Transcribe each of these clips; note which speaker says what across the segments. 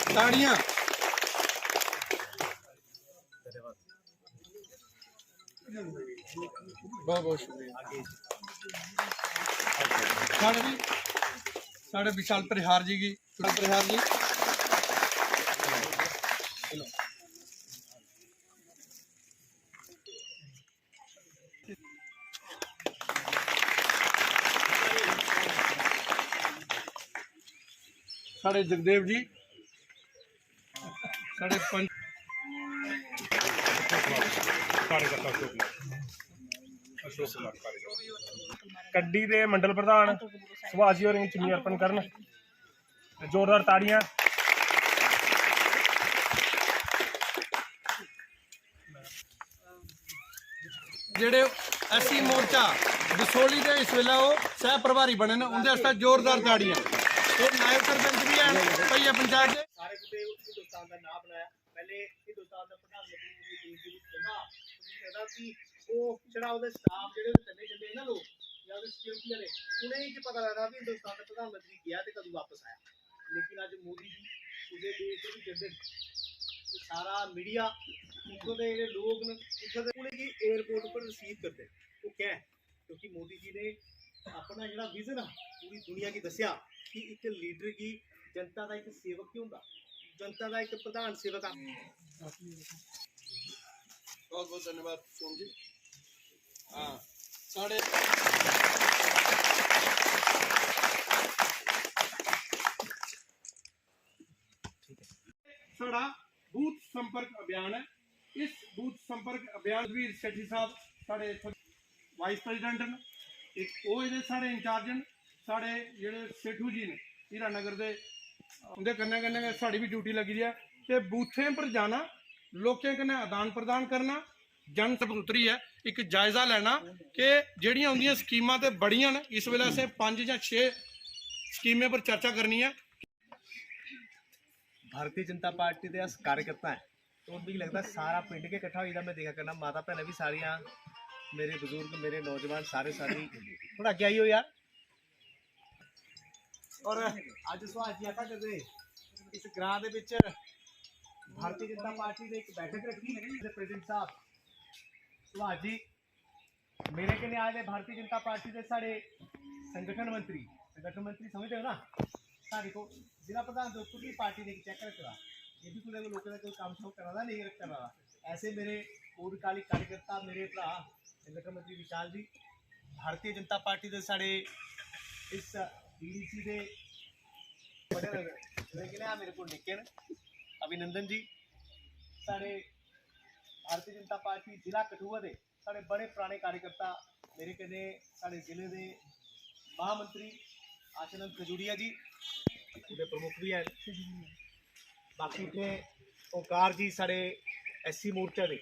Speaker 1: ताड़ियां बहुत बहुत शुक्रिया। साढ़े विशाल परिहार जी की परिहार जी साढ़े जगदेव जी साढ़े पंच
Speaker 2: कड्डी दे मंडल प्रधान सुभाष जी होरें चुन्नी अर्पण करन। जोरदार ताड़ियां।
Speaker 1: जेड़े एससी मोर्चा बसोली के इस वेले वो सह प्रभारी बने ने उनके वास्ते जोरदार ताड़ियां। और नायब सरपंच भी हैं भैया पंचायत के
Speaker 3: सारे हिंदुस्तान का नाम बनाया। पहले हिंदुस्तान का प्रधानमंत्री कि वो जेड़ा ओदे स्टाफ जेड़े चले जंदे ना लोग या ओदे सिक्योरिटी वाले उन्हें ही पता लगदा कि हिंदुस्तान का प्रधानमंत्री गया ते कदों वापस आया। लेकिन आज मोदी जी पूरे देश दे विच जंदे सारा मीडिया उनको दे लोग न उनको दे उन्हें की एयरपोर्ट पर रिसीव करते वो क्या है क्योंकि मोदी जी ने अपना जेड़ा विजन पूरी दुनिया की दस्या कि एक लीडर की जनता का एक सेवक क्यों होंदा, जनता का एक प्रधान सेवक।
Speaker 1: बहुत बहुत धन्यवाद सोम जी। हाँ साढ़े साढ़ा बूथ संपर्क अभियान है। इस बूथ संपर्क अभियान वीर शेट्टी साहब साढ़े वाइस प्रेसिडेंट ने एक वो साढ़े इंचार्ज ने साढ़े जेडे सेठू जी ने हीरानगर के उनके कन्ने कन्ने साड़ी भी ड्यूटी लगी दी है ते बूथें पर जाना लोकें कन्नै आदान प्रदान करना जन सबूतरी है एक जायजा लेना कि जेड़ियां उन्दियां स्कीमां ते बड़ियां न इस वेले असें 5 या 6 स्कीमें पर चर्चा करनी है।
Speaker 3: भारतीय जनता पार्टी के कार्यकर्ता है तो भी लगता सारा पिंड के इकट्ठा होता मैं देखा करना माता भैन भी सारिया मेरे बुजुर्ग मेरे नौजवान सारे सारी थोड़ा अगे आइयो यार। और अज सुभाष जी आता करते इस ग्रां दे विच भारतीय जनता पार्टी ने एक बैठक रखी प्रेसिडेंट साहब सुभाष जी मेरे कने आए भारतीय जनता पार्टी के साढ़े संगठन मंत्री समझते हो ना साढ़े को जिला प्रधान दोस्तों की पार्टी ने चेक रखा ये भी कुछ लोगों का कोई काम शाम करा नहीं करा ऐसे मेरे पूर्णकालिक कार्यकर्ता मेरे भरा संगठन मंत्री विशाल जी भारतीय जनता पार्टी के साढ़े इस डीडीसी के मेरे को निके अभिनंदन जी साढ़े भारतीय जनता पार्टी जिला कठुआ के साढ़े बड़े पुराने कार्यकर्ता मेरे कने साढ़े जिले के महामंत्री आशनंद खजूरिया जी उनके प्रमुख भी हैं बाकी इतने ओंकार जी साढ़े एससी मोर्चा के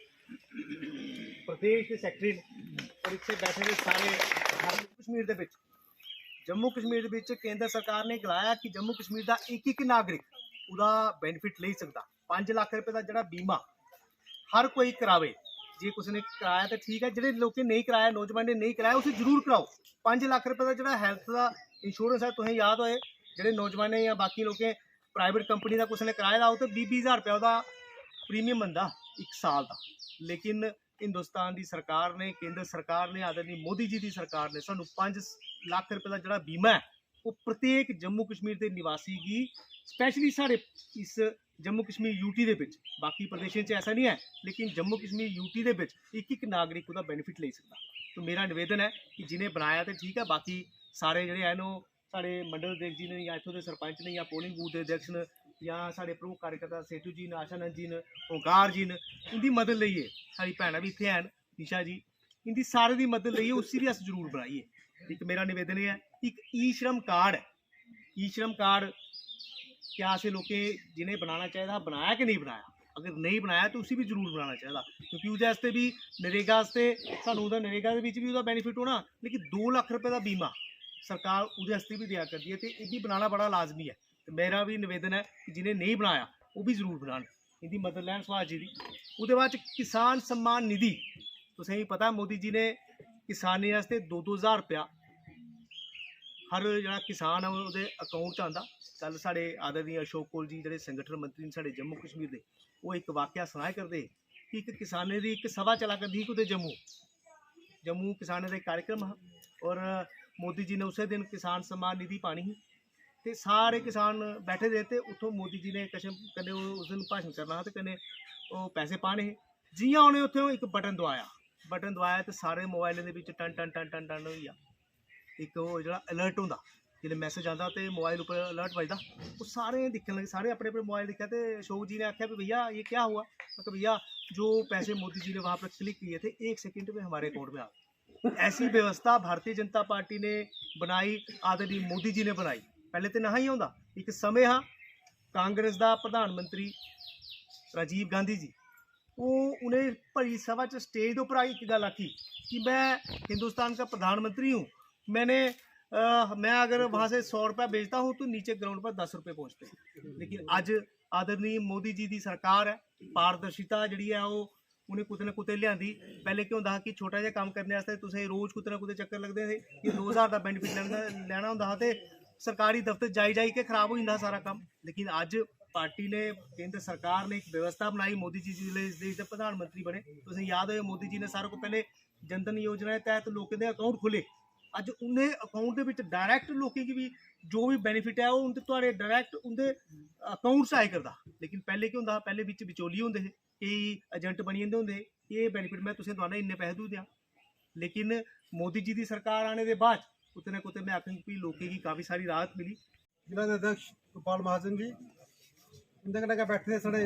Speaker 3: प्रदेश के सैकटरी और इतने बैठे हुए सारे जम्मू कश्मीर के केंद्र सरकार ने गलाया कि जम्मू कश्मीर का एक नागरिक उसका बेनीफिट ले सकता 5 लाख रुपए का जोड़ा बीमा हर कोई करावे जे किसी ने कराया तो ठीक है जो लोग नहीं कराया नौजवान ने नहीं कराया उसे जरूर कराओ 5 लाख रुपए का जो हैल्थ का इंश्योरेंस है तुम्हें याद होए जो नौजवान ने या बाकी लोग प्राइवेट कंपनी का किसी ने कराया था तो 20-20 हज़ार रुपया उसका प्रीमियम बनता 1 साल का। लेकिन हिंदुस्तान की सरकार ने केंद्र सरकार ने आदरणीय मोदी जी की सरकार ने सानू 5 लाख रुपए का जोड़ा बीमा है वो प्रत्येक जम्मू कश्मीर के निवासी की स्पैशली साढ़े इस जम्मू कश्मीर यूटी के बाकी प्रदेशों ऐसा नहीं है लेकिन जम्मू कश्मीर यूटी के एक नागरिक उसका बेनीफिट ले सकता। तो मेरा निवेदन है कि जिन्हें बनाया तो ठीक है बाकी सारे जोड़े हैं साढ़े मंडल अध्यक्ष जी ने या इतों के सरपंच ने या पोलिंग बूथ के अध्यक्ष ने या साढ़े प्रमुख कार्यकर्ता सेठू जी ने आशानंद जी ने ओंकार जी ने इनकी मदद लीए साड़ी भैन भी इतने हैं निशा जी इनकी सारे की मदद लीए उसी भी अस जरूर बनाइए। एक मेरा निवेदन है एक ई श्रम कार्ड है ई श्रम कार्ड क्या असें लोगों जिन्हें बनाना चाहिए बनाया कि नहीं बनाया अगर नहीं बनाया तो उसी भी जरूर बनाना चाहिए क्योंकि उसके भी नरेगा सानू नरेगा भी बेनीफिट होना लेकिन 2 लाख रुपए का बीमा सरकार उसके भी दिया करती है तो ये भी बनाना बड़ा लाजमी है। तो मेरा भी निवेदन है कि जिन्हें नहीं बनाया वो भी जरूर बनान। इनकी मदद लैन सुभाष जी की। उसके बाद किसान सम्मान निधि, तुसें भी पता मोदी जी ने किसानें वास्ते 2-2 हज़ार रुपया हर जो किसान है वो अकाउंट च आंदा। कल साढ़े आदरणीय अशोक कोल जी जो संगठन मंत्री ने साढ़े जम्मू कश्मीर के, वो एक वाकया सुनाया करते कि एक किसानें की एक सभा चला करती कुछ जम्मू किसानें का एक कार्यक्रम हा, और मोदी जी ने उस दिन किसान सम्मान निधि पानी ही, ते सारे किसान बैठे दे ते उत्थों मोदी जी ने कन्नै उस दिन भाषण करना हा ते कन्नै ओह् पैसे पाने हे। जियां उन्हें उत्थों एक बटन दबाया ते सारे मोबाइलें दे विच टन टन टन टन टन होई गेआ। एक वो जो अलर्ट होंदा जिसले मैसेज आता तो मोबाइल उपर अलर्ट बजदा, वो सारे दिक्खन लगे, सारे अपने अपने मोबाइल दिक्खा। तो अशोक जी ने आख्या भी भैया ये क्या हुआ? मतलब भैया जो पैसे मोदी जी ने वहाँ पर क्लिक किए थे 1 सेकंड में हमारे अकाउंट में आ गए। ऐसी व्यवस्था भारतीय जनता पार्टी ने बनाई, आदरणीय मोदी जी ने बनाई। पहले तो ना ही होंदा, एक समय हा कांग्रेस का प्रधानमंत्री राजीव गांधी जी, वो उन्हें भरी सभा च स्टेज के उपर एक गल आखी कि मैं हिंदुस्तान का प्रधानमंत्री हूँ, मैं अगर वहाँ से 100 रुपया बेचता हूँ तो नीचे ग्राउंड पर 10 रुपये पहुँचते हैं। लेकिन अज आदरणीय मोदी जी की सरकार है, पारदर्शिता जी है वो उन्हें कुछ ना कुछ लियांदी। पहले क्या होंदा कि छोटा जिहा काम करने वास्ते तुसें रोज़ कुछ ना कुछ चक्कर लगते थे कि 2000 का बेनीफिट लैना होंदा ते सरकारी दफ्तर जाई के खराब हो जाता सारा काम। लेकिन अज पार्टी ने, केंद्र सरकार ने एक व्यवस्था बनाई, मोदी जी जिसले इस देश के प्रधानमंत्री बने, तुसें याद हो मोदी जी ने सारे को पहले जनधन योजना के तहत लोगों के अकाउंट खोले। अज उन्हें अकाउंट के विच डायरैक्ट लोगों की भी जो भी बेनीफिट है वो उनके तुहाडे डायरैक्ट उनके अकाउंट से आए करदा। लेकिन पहले क्या होंदा, पहले विच विचोली होंदे हे, कई एजेंट बनी जंदे होंदे हे, ये बेनीफिट मैं तुसें दवाना इन्ने पैसे दूं देआं। लेकिन मोदी जी की सरकार आने के बाद कुछ ना कुछ मैं आखूँ कि लोगों की काफ़ी सारी राहत मिली।
Speaker 4: जिला के अध्यक्ष गोपाल महाजन जी, उनके कन्नै बैठे दे साढ़े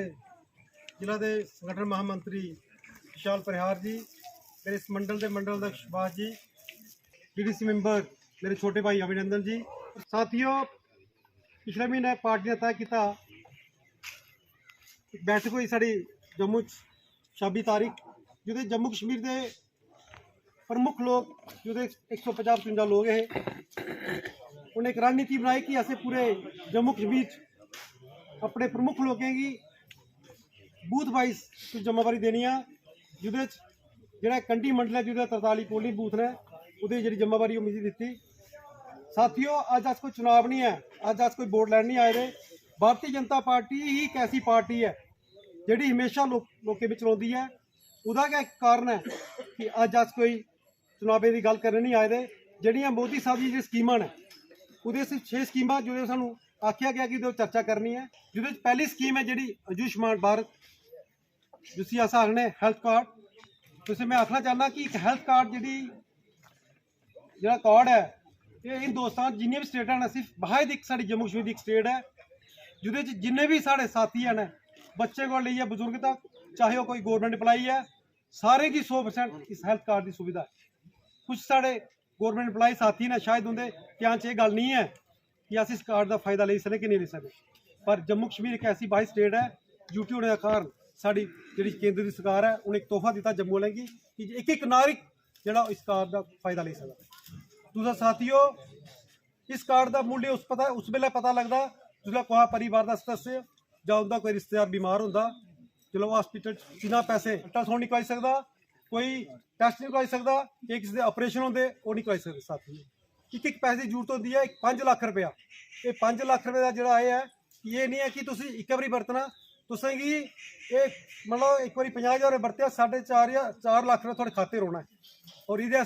Speaker 4: जिला के संगठन महामंत्री विशाल परिहार जी, मेरे इस मंडल के मंडल अध्यक्ष सुभाष जी, डीडीसी मैंबर मेरे छोटे भाई अभिनंदन जी। साथियों, पिछले महीने पार्टी ने तय किया बैठक हुई साड़ी जम्मू 26 तारीख, जो जम्मू कश्मीर के प्रमुख लोग जो 150-155 लोग है, उन्हें एक रणनीति बनाई कि असें पूरे जम्मू कश्मीर अपने प्रमुख लोगों की बूथ वाइज कुछ जिम्मेवारी देनी है, जिहदे जो कंडी मंडल है जो 43 पोलिंग बूथ ने उहदी जी जिम्मेवारी मिली दी। साथियों, अज कोई चुनाव नहीं है, अज कोई वोट लैन नहीं आए रहे। भारतीय जनता पार्टी ही एक ऐसी पार्टी है जिहड़ी हमेशा लोगों में चलाती है। उसका क्या कारण है कि अज कोई चुनावे की गल करने नहीं आए रहे। जिहड़ियां मोदी साहब की जी स्कीमां ने, उहदे 6 स्कीमां जो सानू आख्या गया कि चर्चा करनी है। जिहदे पहली स्कीम है जी आयुष्मान भारत, जिसी अस आखने हैल्थ कार्ड। तुसें मैं आखना चाहना कि एक हैल्थ कार्ड जिहड़ा कार्ड है, ये हिंदुस्तान जिन्नी भी स्टेटां ने, सिर्फ वाहिद एक साड़ी जम्मू कश्मीर की एक स्टेट है जिहदे जिन्ने भी साढ़े साथी हैं, बच्चे को लेइयै बजुर्ग तक, चाहे वो कोई गौरमेंट एम्पलाई है, सारे की 100% इस हैल्थ कार्ड की सुविधा है। कुछ साढ़े गौरमेंट एम्पलाई साथी ने, शायद उनके ध्यान च गल नहीं है कि अस इस कार्ड का फायदा ले सकते कि नहीं ले सकते, पर जम्मू कश्मीर एक ऐसी वाहिद स्टेट है ड्यूटी होने का कारण साड़ी जी केंद्र की सरकार है, उन्हें एक तोहफा दिता जम्मू वाले की कि एक नागरिक जो इस कार्ड का फायदा ले सकता। दूसरा साथियों, इस कार्ड का मूल्य उस वेले पता लगता जिसलै कोई परिवार का सदस्य या उनका कोई रिश्तेदार बीमार होंदा, चलो हॉस्पिटल बिना पैसे अल्ट्रासाउंड नहीं करवाई सकता, कोई टेस्ट नहीं करवाई सकता, कि किसी के ऑपरेशन होंदे वो नहीं करवाई सकते। साथियों, एक पैसे की जरूरत होती है, 5 लाख रुपया। ये 5 लाख रुपये का जोड़ा है कि ये नहीं है कि तुम एक बारी बरतना, तुसें गी मतलब एक बार 50,000 बरतिया 4.5 लाख रुपये थोड़े खाते रोना है। और ये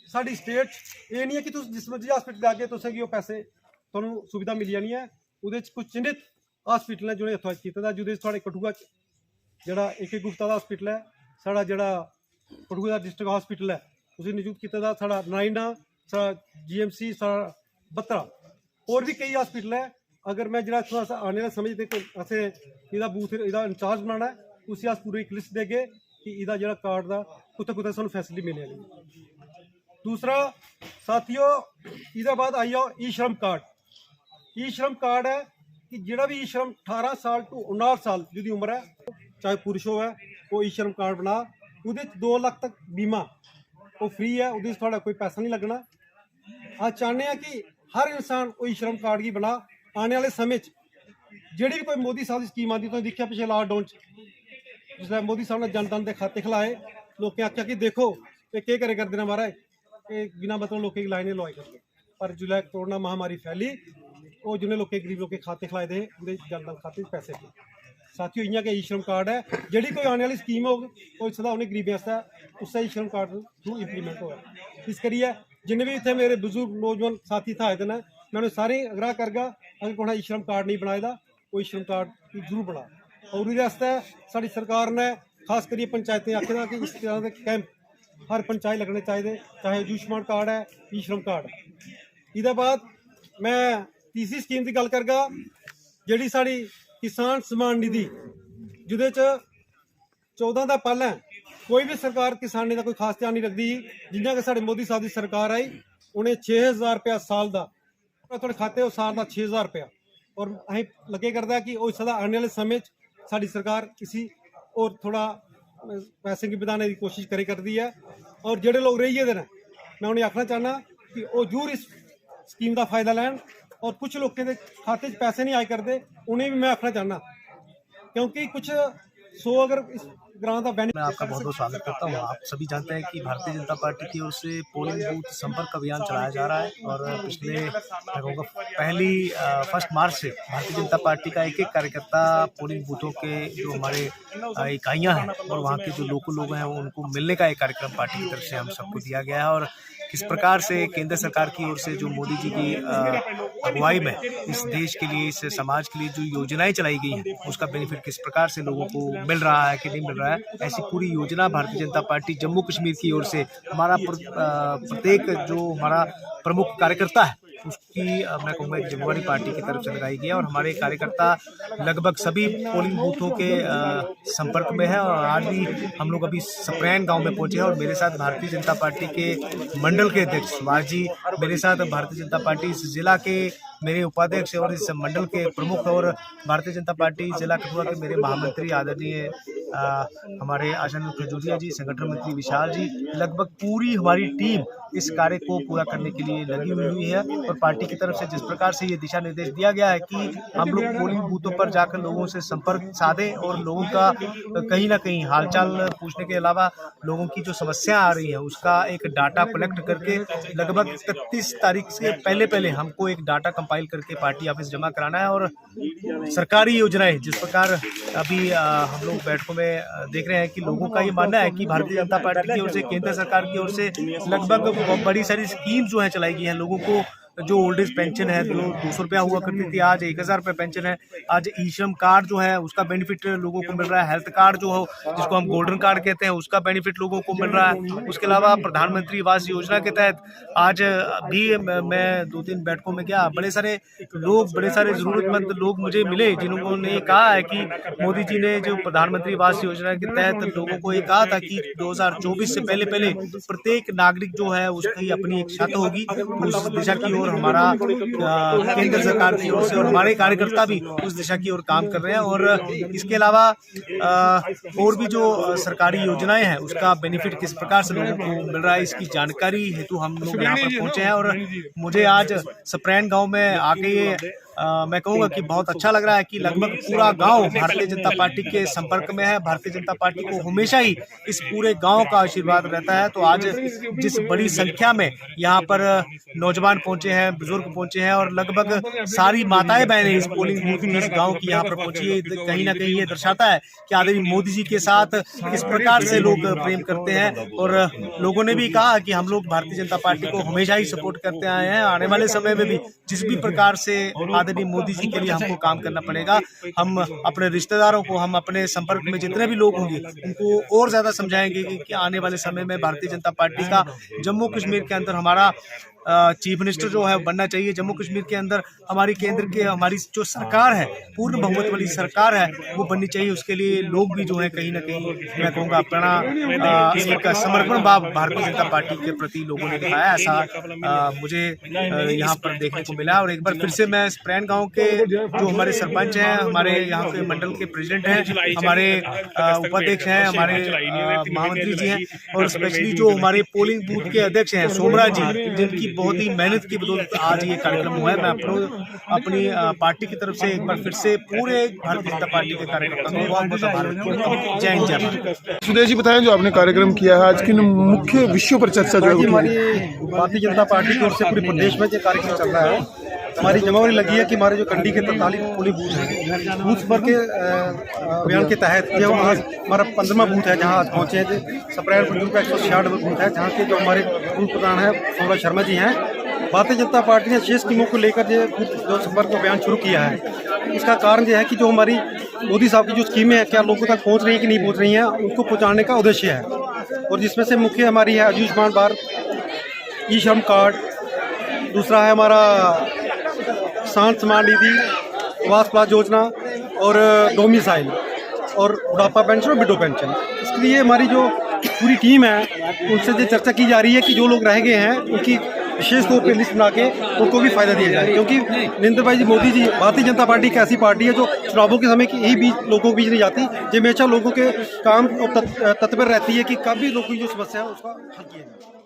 Speaker 4: साड़ी स्टेट ये नहीं है कि तुम जिस मर्जी हॉस्पिटल जाके तुसें गी पैसे तुहानूं सुविधा मिली जानी है। उहदे च कुछ चिन्हित हॉस्पिटल है जिन्हें अथोराइज कीते दा, जिहदे च थुआढ़े कठुआ जिहड़ा AK गुप्ता दा हॉस्पिटल है, साढ़ा जिहड़ा कठुआ दा डिस्ट्रिक्ट हॉस्पिटल है उसी नियुक्त कीते दा, साढ़ा नारायणा, साढ़ा GMC, साढ़ा बत्रा, और भी कई हॉस्पिटल है। अगर मैं जिहड़ा इत्थों आने वाले समय असें इहदा बूथ इहदा इंचार्ज बनाना है, उसी अस पूरी एक लिस्ट देगे कि इहदा जिहड़ा कार्ड दा कुत्थे कुत्थे सानूं फैसिलिटी मिले। दूसरा साथियों, इसके बाद आई जाओ ई-श्रम कार्ड। ई-श्रम कार्ड है कि जिहड़ा भी ई-श्रम 18 साल टू 59 साल जिहदी उम्र है, चाहे पुरुष हो, है वो ई-श्रम कार्ड बना, उहदे 2 लाख तक बीमा वो फ्री है, उहदे थोड़ा कोई पैसा नहीं लगना। अस चाहते हैं कि हर इंसान वो ई-श्रम कार्ड की बना, आने वाले समय ਜਿਹੜੀ ਵੀ ਕੋਈ ਮੋਦੀ ਸਾਹਿਬ ਦੀ ਸਕੀਮ ਆਉਂਦੀ ਤੁਸੀਂ ਦੇਖਿਆ ਪਿਛਲੇ ਲਾਕਡਾਊਨ 'ਚ ਜਿਸਲੇ ਮੋਦੀ ਸਾਹਿਬ ਨੇ ਜਨਧਨ ਦੇ ਖਾਤੇ ਖਿਲਾਏ ਲੋਕਾਂ ਆਖਿਆ ਕਿ ਦੇਖੋ ਇਹ ਕੀ ਕਰੇ ਕਰਦੇ ਨੇ ਮਹਾਰਾਜ ਇਹ ਬਿਨਾਂ ਮਤਲਬ ਲੋਕਾਂ ਦੀ ਲਾਈਨੇ ਲਵਾਈ ਕਰਦੇ ਪਰ ਜਿਸਲੇ ਕੋਰੋਨਾ महामारी फैली ਉਹ ਜਿਹਨੇ ਲੋਕਾਂ ਗਰੀਬ ਲੋਕਾਂ ਖਾਤੇ ਖਿਲਾਏ ਦੇ ਉਹਦੇ ਜਨਧਨ ਖਾਤੇ 'ਚ ਪੈਸੇ ਪਏ साथियों इ'यां के ई श्रम कार्ड है ਜਿਹੜੀ कोई आने वाली स्कीम होग ਉਹ सदा उन्हें गरीबें आस्तै उससे ई श्रम कार्ड थ्रू इंप्लीमेंट होया इस करियै जिन्ने भी इत्थे मेरे बुजुर्ग नौजवान साथी था आए ने मैं उन्हें सारे आग्रह करगा अगर कोई ई श्रम कार्ड नहीं बनाए दा कोई श्रम कार्ड जरूर बना और इहदे आस्तै साडी सरकार ने खास करियै पंचायतें आखेदा कि इस तरह के कैंप हर पंचायत लगने चाहिए चाहे आयुष्मान कार्ड है ई श्रम कार्ड इहदे बाद मैं तीसरी स्कीम की गल करगा जिहड़ी साडी किसान सम्मान निधि जिहदे च 14 ਦਾ ਪਹਿਲਾਂ कोई भी सरकार किसानी का कोई खास ध्यान नहीं रखती जिन्ना कि साडे मोदी साहब की सरकार आई उन्हें 6000 रुपया साल का थोड़े खाते हो साल का 6000 रुपया और अं लगे करता है कि वो सदा आने वाले समय साडी सरकार किसी और थोड़ा पैसे की बढ़ाने की कोशिश करे करती है और जोड़े लोग रही गेदे ने मैं उन्हें आखना चाहना कि वो जरूर इस स्कीम का फायदा लैन और कुछ लोगों के खाते पैसे नहीं आए करते उन्हें भी मैं आखना चाहना क्योंकि कुछ 100 अगर इस ग्रां का
Speaker 5: मैं आपका बहुत बहुत स्वागत करता हूँ। आप सभी जानते हैं कि भारतीय जनता पार्टी की ओर से पोलिंग बूथ संपर्क अभियान चलाया जा रहा है और पिछले मैं कहूँगा फर्स्ट मार्च से भारतीय जनता पार्टी का एक एक कार्यकर्ता पोलिंग बूथों के जो हमारे इकाइयाँ हैं और वहाँ के जो लोकल लोग हैं उनको मिलने का एक कार्यक्रम पार्टी की तरफ से हम सबको दिया गया है और किस प्रकार से केंद्र सरकार की ओर से जो मोदी जी की अगुवाई में इस देश के लिए इस समाज के लिए जो योजनाएं चलाई गई हैं उसका बेनिफिट किस प्रकार से लोगों को मिल रहा है कि नहीं मिल रहा है ऐसी पूरी योजना भारतीय जनता पार्टी जम्मू कश्मीर की ओर से हमारा प्रत्येक जो हमारा प्रमुख कार्यकर्ता है उसकी मैं कहूँगा एक जिम्मेवारी पार्टी की तरफ से लगाई गई है और हमारे कार्यकर्ता लगभग सभी पोलिंग बूथों के संपर्क में है और आज भी हम लोग अभी सप्रेन गांव में पहुंचे हैं और मेरे साथ भारतीय जनता पार्टी के मंडल के अध्यक्ष सुभाष जी मेरे साथ भारतीय जनता पार्टी इस जिला के मेरे उपाध्यक्ष और इस मंडल के प्रमुख और भारतीय जनता पार्टी जिला कठुआ के मेरे महामंत्री आदरणीय हमारे आशा खजूरिया जी, संगठन मंत्री विशाल जी, लगभग पूरी हमारी टीम इस कार्य को पूरा करने के लिए लगी हुई है और पार्टी की तरफ से जिस प्रकार से ये दिशा निर्देश दिया गया है कि हम लोग पोलिंग बूथों पर जाकर लोगों से संपर्क साधें और लोगों का कहीं ना कहीं हालचाल पूछने के अलावा लोगों की जो समस्या आ रही है उसका एक डाटा कलेक्ट करके लगभग 31 तारीख से पहले हमको एक डाटा कंपाइल करके पार्टी ऑफिस जमा कराना है और सरकारी योजनाएं जिस प्रकार अभी हम लोग बैठकों में देख रहे हैं कि लोगों का ये मानना है कि भारतीय जनता पार्टी की ओर से केंद्र सरकार की ओर से लगभग बड़ी सारी स्कीम जो है चलाई गई है लोगों को जो ओल्ड एज पेंशन है जो 200 रुपया हुआ करती थी आज 1000 रुपये पेंशन है आज ई श्रम कार्ड जो है उसका बेनिफिट लोगों को मिल रहा है हेल्थ कार्ड जो हो जिसको हम गोल्डन कार्ड कहते हैं उसका बेनिफिट लोगों को मिल रहा है उसके अलावा प्रधानमंत्री आवास योजना के तहत आज भी मैं 2-3 बैठकों में गया बड़े सारे ज़रूरतमंद लोग मुझे मिले जिन्होंने कहा है कि मोदी जी ने जो प्रधानमंत्री आवास योजना के तहत लोगों को ये कहा था कि 2024 से पहले प्रत्येक नागरिक जो है उसकी अपनी एक छत होगी उस दिशा की ओर हमारा केंद्र सरकार की ओर से और हमारे कार्यकर्ता भी उस दिशा की ओर काम कर रहे हैं और इसके अलावा और भी जो सरकारी योजनाएं हैं उसका बेनिफिट किस प्रकार से लोगों को मिल रहा है इसकी जानकारी हेतु हम लोग यहाँ पर पहुंचे हैं और मुझे आज सप्रेन गांव में आके मैं कहूँगा कि बहुत अच्छा लग रहा है कि लगभग पूरा गांव भारतीय जनता पार्टी के संपर्क में है। भारतीय जनता पार्टी को हमेशा ही इस पूरे गांव का आशीर्वाद रहता है। तो आज जिस बड़ी संख्या में यहाँ पर नौजवान पहुंचे हैं, बुजुर्ग पहुंचे हैं और लगभग सारी माताएं बहनें इस पोलिंग बूथ इस गाँव की यहाँ पर पहुंची है, कहीं ना कहीं ये दर्शाता है कि आदरणीय मोदी जी के साथ किस प्रकार से लोग प्रेम करते हैं और लोगों ने भी कहा कि हम लोग भारतीय जनता पार्टी को हमेशा ही सपोर्ट करते आए हैं। आने वाले समय में भी जिस भी प्रकार से आदरणीय मोदी जी के लिए हमको काम करना पड़ेगा, हम अपने रिश्तेदारों को, हम अपने संपर्क में जितने भी लोग होंगे उनको और ज्यादा समझाएंगे कि आने वाले समय में भारतीय जनता पार्टी का जम्मू कश्मीर के अंदर हमारा चीफ मिनिस्टर जो है बनना चाहिए। जम्मू कश्मीर के अंदर हमारी केंद्र के हमारी जो सरकार है, पूर्ण बहुमत वाली सरकार है, वो बननी चाहिए। उसके लिए लोग भी जो है कहीं ना कहीं मैं कहूँगा अपना एक समर्पण भाव भारतीय जनता पार्टी के प्रति लोगों ने दिखाया, ऐसा मुझे यहाँ पर देखने को मिला। और एक बार फिर से मैं सप्रेन गाँव के जो हमारे सरपंच हैं, हमारे यहाँ के मंडल के प्रेसिडेंट हैं, हमारे उपाध्यक्ष हैं, हमारे महामंत्री जी हैं और स्पेशली जो हमारे पोलिंग बूथ के अध्यक्ष हैं सोमराज जी, जिनकी बहुत ही मेहनत की बदौलत आज ये कार्यक्रम हुआ है। मैं अपनी पार्टी की तरफ से एक बार फिर से पूरे भारतीय जनता पार्टी के कार्यकर्ताओं को बहुत बहुत आभार करता हूं। जय हिंद, जय भारत।
Speaker 6: सुदेश जी, बताएं जो आपने कार्यक्रम किया है, आज किन मुख्य विषयों पर चर्चा जो है
Speaker 4: हमारी भारतीय जनता पार्टी की ओर से पूरे प्रदेश में जो कार्यक्रम चल रहा है, हमारी जमावरी लगी है कि हमारे जो कंडी के 43 पोलिंग बूथ हैं, बूथ पर के अभियान के तहत जो आज हमारा 15वां बूथ है जहां आज पहुंचे हैं। सप्रेयर बुजुर्ग का 166 बूथ है जहां के जो हमारे पूर्व प्रधान है सौरभ शर्मा जी हैं। भारतीय जनता पार्टी ने 6 स्कीमों को लेकर जो संपर्क अभियान शुरू किया है। इसका कारण यह है कि जो हमारी मोदी साहब की जो स्कीमें हैं क्या लोगों तक पहुँच रही है कि नहीं पहुँच रही हैं, उनको पहुँचाने का उद्देश्य है। और जिसमें से मुख्य हमारी है आयुष्मान भारत, ई श्रम कार्ड, दूसरा है हमारा किसान सम्मान निधि, आवास प्लास योजना और डोमिसाइल और बुढ़ापा पेंशन और विडो पेंशन। इसके लिए हमारी जो पूरी टीम है उनसे जो चर्चा की जा रही है कि जो लोग रह गए हैं उनकी विशेष तौर पर लिस्ट बना के उनको भी फायदा दिया जाए, क्योंकि नरेंद्र भाई जी मोदी जी भारतीय जनता पार्टी एक ऐसी पार्टी है जो चुनावों के समय की यही बीच लोगों के बीच नहीं जाती, जो हमेशा लोगों के काम और तत्पर रहती है कि कभी लोगों की जो समस्या है उसका हल किया जाए।